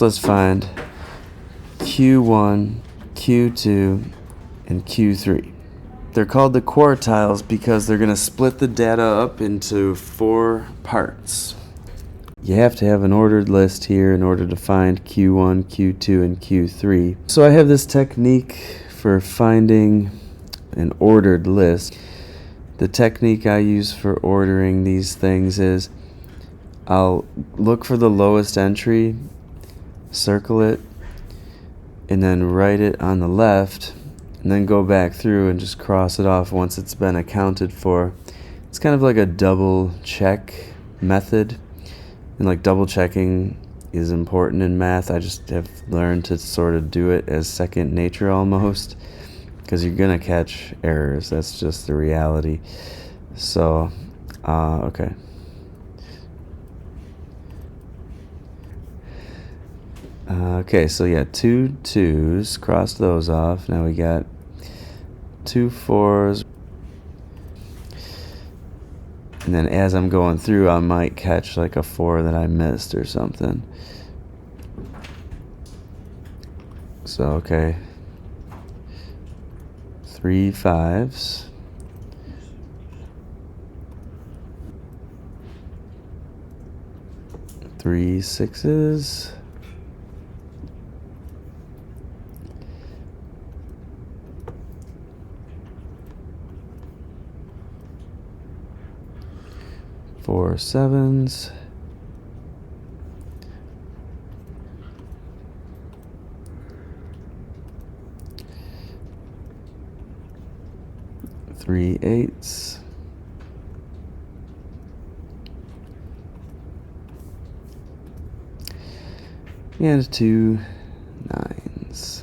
Let's find Q1, Q2, and Q3. They're called the quartiles because they're going to split the data up into 4 parts. You have to have an ordered list here in order to find Q1, Q2, and Q3. So I have this technique for finding an ordered list. The technique I use for ordering these things is I'll look for the lowest entry, circle it, and then write it on the left, and then go back through and just cross it off once it's been accounted for. It's kind of like a double check method, and like double checking is important in math. I just have learned to sort of do it as second nature almost, because you're gonna catch errors. That's just the reality. So okay. Okay, so yeah, 2 2s, cross those off. Now we got 2 4s. And then as I'm going through, I might catch like a 4 that I missed or something. So, okay. 3 5s. 3 6s. 4 7s. 3 8s. And 2 9s.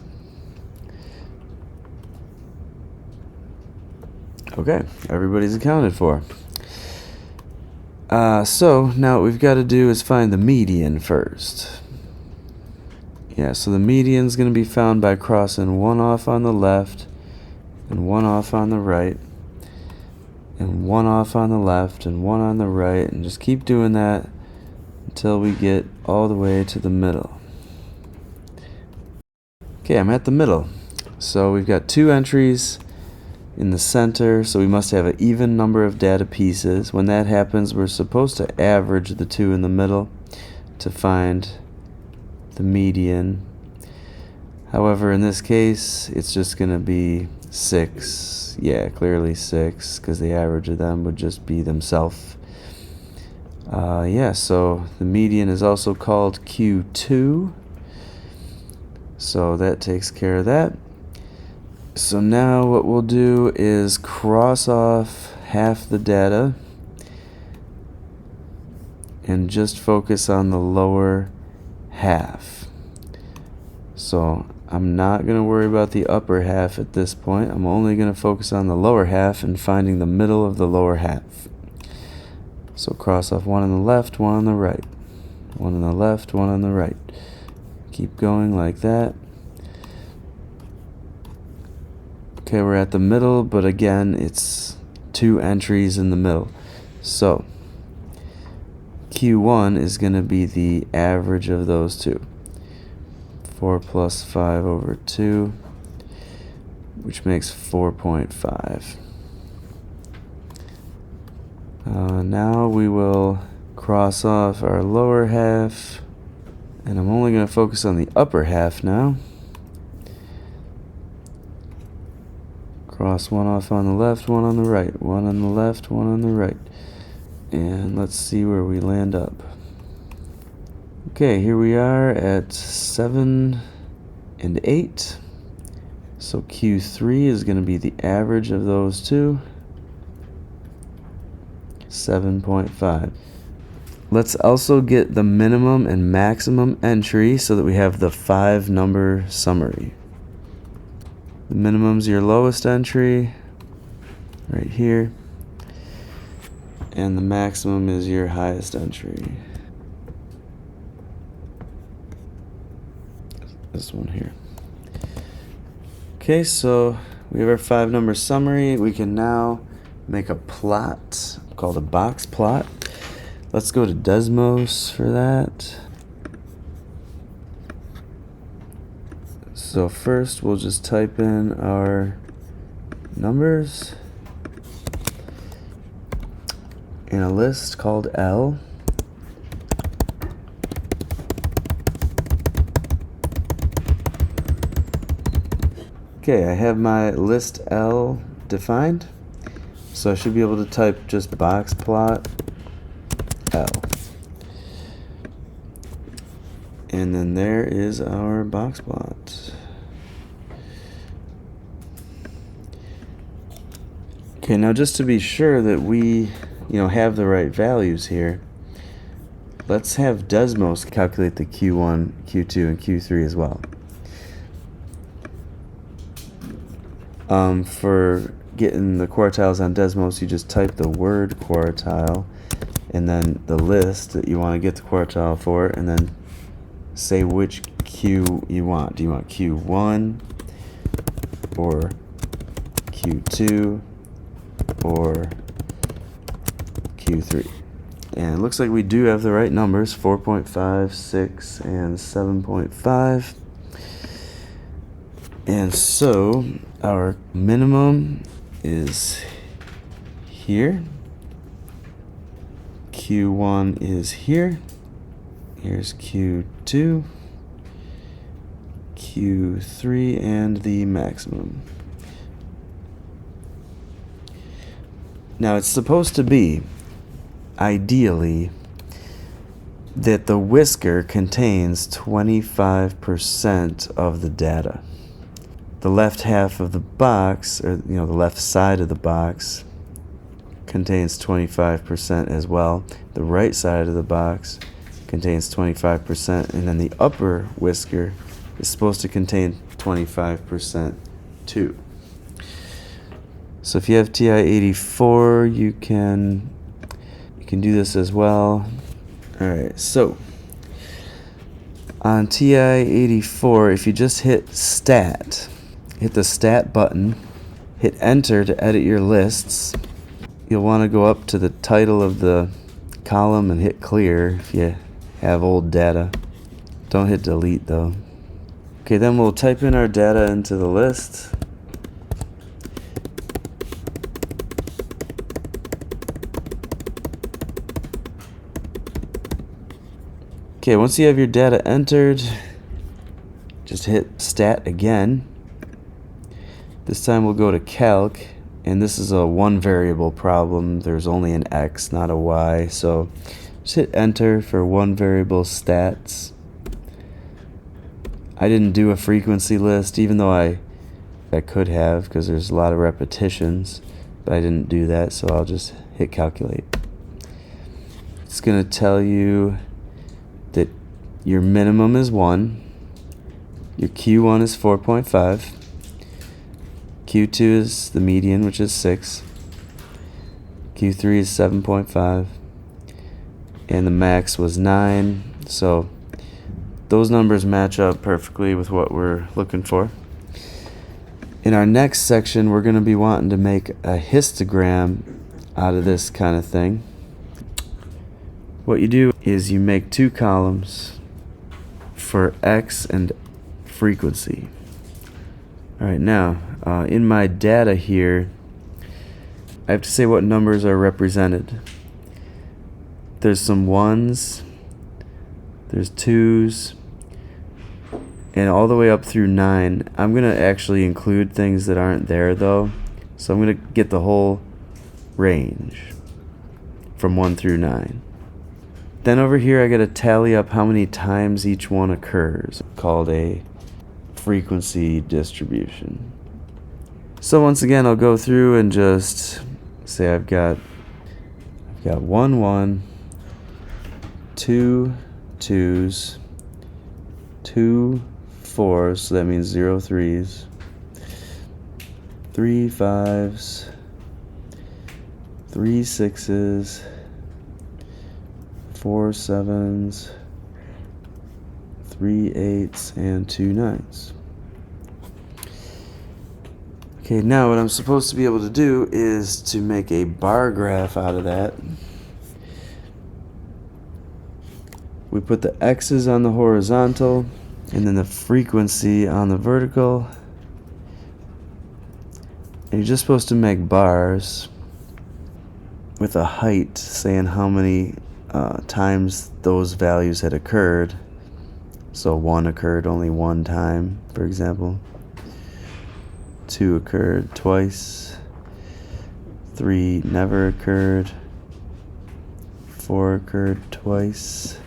Okay, everybody's accounted for. So now what we've got to do is find the median first. Yeah, so the median is going to be found by crossing 1 off on the left and 1 off on the right and 1 off on the left and 1 on the right, and just keep doing that until we get all the way to the middle. Okay, I'm at the middle. So we've got 2 entries in the center, so we must have an even number of data pieces. When that happens, we're supposed to average the 2 in the middle to find the median. However, in this case, it's just going to be 6. Yeah, clearly 6, because the average of them would just be themselves. Yeah, so the median is also called Q2. So that takes care of that. So now what we'll do is cross off half the data and just focus on the lower half. So I'm not going to worry about the upper half at this point. I'm only going to focus on the lower half and finding the middle of the lower half. So cross off 1 on the left, 1 on the right. 1 on the left, 1 on the right. Keep going like that. Okay, we're at the middle, but again, it's 2 entries in the middle. So Q1 is going to be the average of those 2. 4 plus 5 over 2, which makes 4.5. Now we will cross off our lower half, and I'm only going to focus on the upper half now. Cross 1 off on the left, 1 on the right, 1 on the left, 1 on the right. And let's see where we land up. Okay, here we are at 7 and 8. So Q3 is going to be the average of those 2. 7.5. Let's also get the minimum and maximum entry so that we have the 5-number summary. The minimum's your lowest entry, right here, and the maximum is your highest entry. This one here. Okay, so we have our 5-number summary. We can now make a plot called a box plot. Let's go to Desmos for that. So first we'll just type in our numbers in a list called L. Okay, I have my list L defined, so I should be able to type just box plot L. And then there is our box plot. Okay, now just to be sure that we, have the right values here, let's have Desmos calculate the Q1, Q2, and Q3 as well. For getting the quartiles on Desmos, you just type the word quartile and then the list that you want to get the quartile for, and then say which Q you want. Do you want Q1 or Q2 or Q3? And it looks like we do have the right numbers, 4.5, 6, and 7.5. And so our minimum is here. Q1 is here. Here's Q2, Q3, and the maximum. Now it's supposed to be, ideally, that the whisker contains 25% of the data. The left half of the box, or the left side of the box, contains 25% as well. The right side of the box contains 25%, and then the upper whisker is supposed to contain 25% too. So if you have TI-84, you can do this as well. All right, so on TI-84, if you just hit stat, hit the stat button, hit enter to edit your lists, you'll want to go up to the title of the column and hit clear if you have old data. Don't hit delete though. Okay, then we'll type in our data into the list. Okay, once you have your data entered, just hit stat again. This time we'll go to calc, and this is a one variable problem. There's only an X, not a Y, so just hit enter for one variable stats. I didn't do a frequency list, even though I could have, because there's a lot of repetitions, but I didn't do that, so I'll just hit calculate. It's going to tell you that your minimum is 1, your Q1 is 4.5, Q2 is the median, which is 6, Q3 is 7.5, and the max was 9, so those numbers match up perfectly with what we're looking for. In our next section, we're going to be wanting to make a histogram out of this kind of thing. What you do is you make 2 columns for X and frequency. Alright, now in my data here, I have to say what numbers are represented. There's some 1s, there's 2s, and all the way up through 9. I'm going to actually include things that aren't there though, so I'm going to get the whole range from 1 through 9. Then over here I got to tally up how many times each one occurs, called a frequency distribution. So once again, I'll go through and just say I've got 1 1, 2 2s, 2 4s, so that means 0 3s, 3 5s, 3 6s, 4 7s, 3 8s, and 2 9s. Okay, now what I'm supposed to be able to do is to make a bar graph out of that. We put the X's on the horizontal and then the frequency on the vertical. And you're just supposed to make bars with a height saying how many times those values had occurred. So 1 occurred only 1 time, for example. 2 occurred twice. 3 never occurred. 4 occurred twice.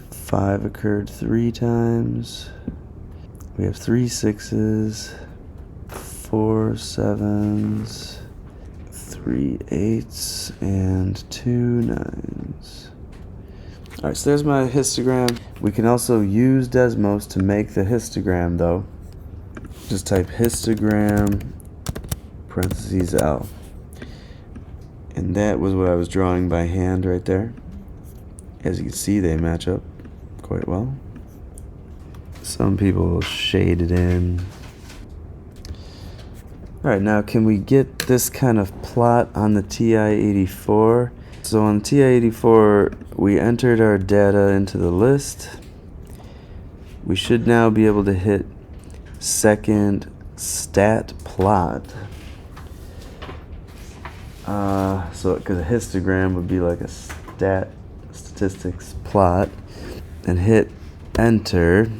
5 occurred 3 times. We have 3 6s, 4 7s, 3 8s, and 2 9s. Alright, so there's my histogram. We can also use Desmos to make the histogram though. Just type histogram parentheses L. And that was what I was drawing by hand right there. As you can see, they match up quite well. Some people shade it in. Alright, now can we get this kind of plot on the TI-84? So on TI-84, we entered our data into the list. We should now be able to hit second stat plot. So because a histogram would be like a statistics plot, and hit enter,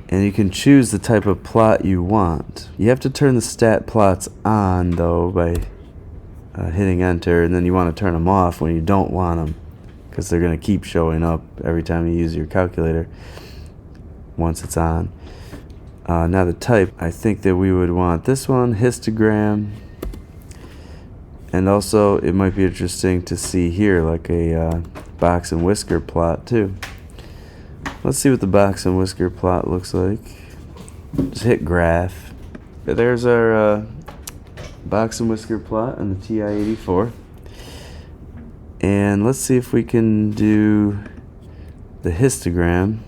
and you can choose the type of plot you want. You have to turn the stat plots on though by hitting enter, and then you want to turn them off when you don't want them, because they're going to keep showing up every time you use your calculator once it's on. Now the type, I think that we would want this one, histogram. And also, it might be interesting to see here, like a box and whisker plot too. Let's see what the box and whisker plot looks like. Just hit graph. There's our box and whisker plot on the TI-84. And let's see if we can do the histogram.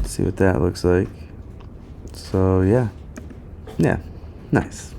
See what that looks like. So yeah, nice.